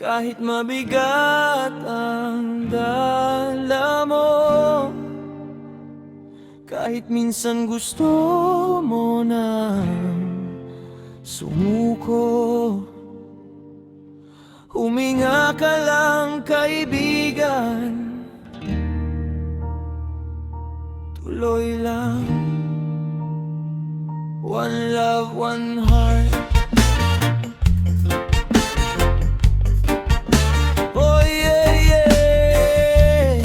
Kahit mabigat ang dala mo, kahit minsan gusto mo na sumuko, huminga ka lang kaibigan, tuloy lang. One love, one heart. Oh yeah, yeah.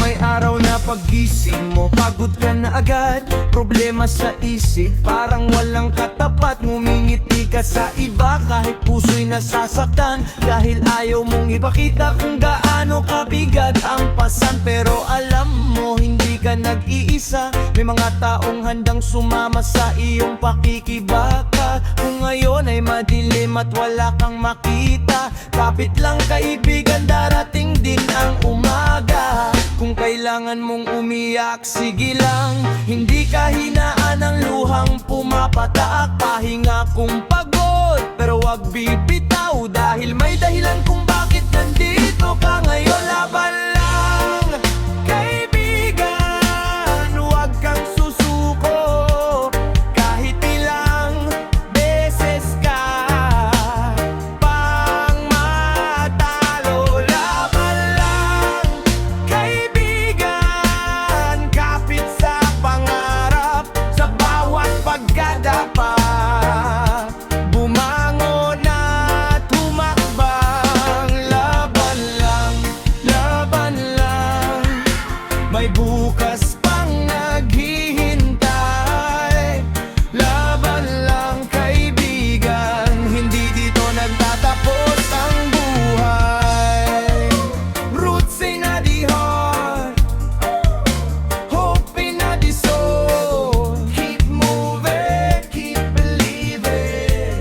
May araw na paggising mo, pagod ka na agad, problema sa isip, parang walang katapat. Ngumingiti ka sa iba kahit puso'y nasasaktan, dahil ayaw mong ipakita kung gaano kabigat ang pasan. Pero alam mo, hindi ka nag-iisa, may mga taong handang sumama sa iyong pakikibaka. Kung ngayon ay madilim at wala kang makita, kapit lang kaibigan, darating din ang umaga. Kung kailangan mong umiyak, sige lang, hindi ka hinaan ng luhang pumapataak. Pahinga kung pagod, pero wag bibitaw, dahil may dahilan kung bakit nandito ka ngayon. Laban lang, kaibigan, wag kang susuko, kahit ilang beses ka pang matalo. Laban lang, kaibigan, kapit sa pangarap, sa bawat pagkadapa, bumangon at humakbang. Laban lang, laban lang, may bukas pang naghihintay. Laban lang kaibigan, hindi dito nagtatapos ang buhay. Roots in the heart, hope in the soul. Keep moving, keep believing.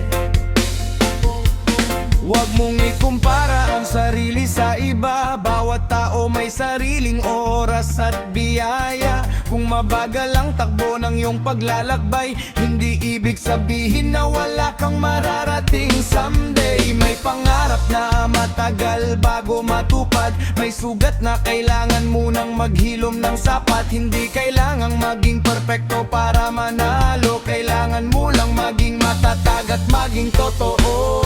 Huwag mong ikumpara ang sarili sa iba, bawat tao may sariling oras at biyaya. Kung mabagal ang takbo ng iyong paglalakbay, hindi ibig sabihin na wala kang mararating someday. May pangarap na matagal bago matupad, may sugat na kailangan munang maghilom ng sapat. Hindi kailangang maging perpekto para manalo, kailangan mo lang maging matatag at maging totoo.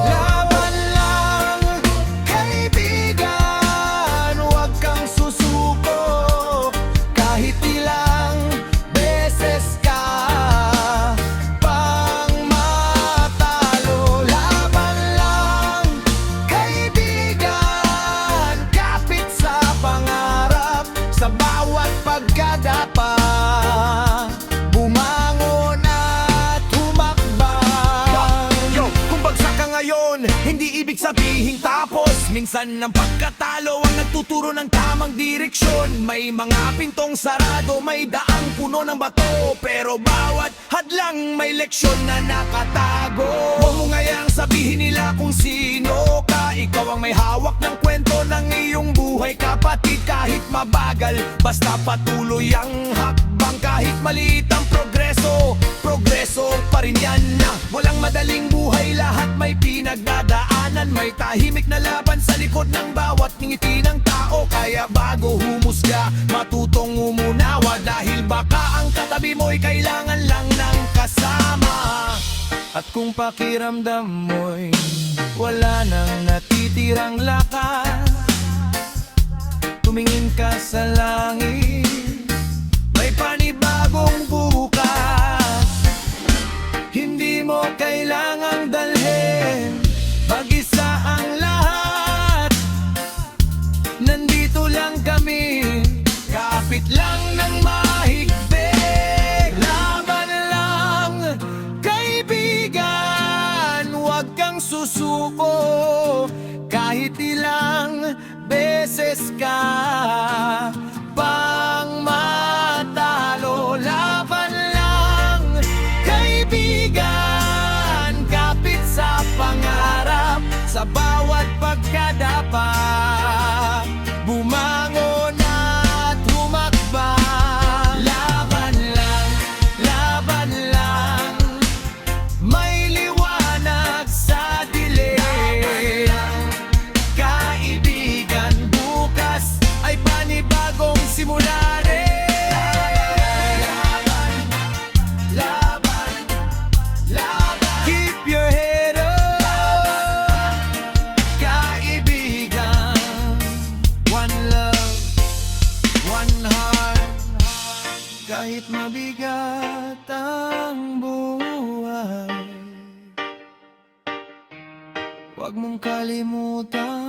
Laban lang, kaibigan, huwag kang susuko, kahit ilang beses ka pang matalo. Laban lang, kaibigan, kapit sa pangarap, sa bawat pagkadapa, bumangon at humakbang. Yo, kung bagsak ka ngayon, hindi ibig sabihin tapos. Minsan ang pagkatalo ang nagtuturo ng tamang direksyon. May mga pintong sarado, may daang puno ng bato, pero bawat hadlang may leksyon na nakatago. Huwag mo ngayang sabihin nila kung sino ka, ikaw ang may hawak ng kwento ng iyong buhay, kapatid. Kahit mabagal, basta patuloy ang hakbang. Kahit maliit ang progreso, progreso pa rin yan na. Walang madaling buhay, lahat may pinagdadaanan. May tahimik na laban sa likod ng bawat ngiti ng tao. Kaya bago humusga, matutong umunawa, dahil baka ang katabi mo'y kailangan lang ng kasama. At kung pakiramdam mo'y wala nang natitirang lakas, tumingin ka sa langit, may panibagong bukas. Hindi mo kailangang dalhin mag-isa ang lahat, nandito lang kami, kapit lang ng mahigpit. Laban lang, kaibigan, huwag kang susuko, kahit ilang beses ka pang matalo. Laban lang, kaibigan, kapit sa pangarap, sa bawat pagkadapa, bumangon at humakbang. Laban lang, laban lang. Kahit mabigat ang buhay, huwag mong kalimutan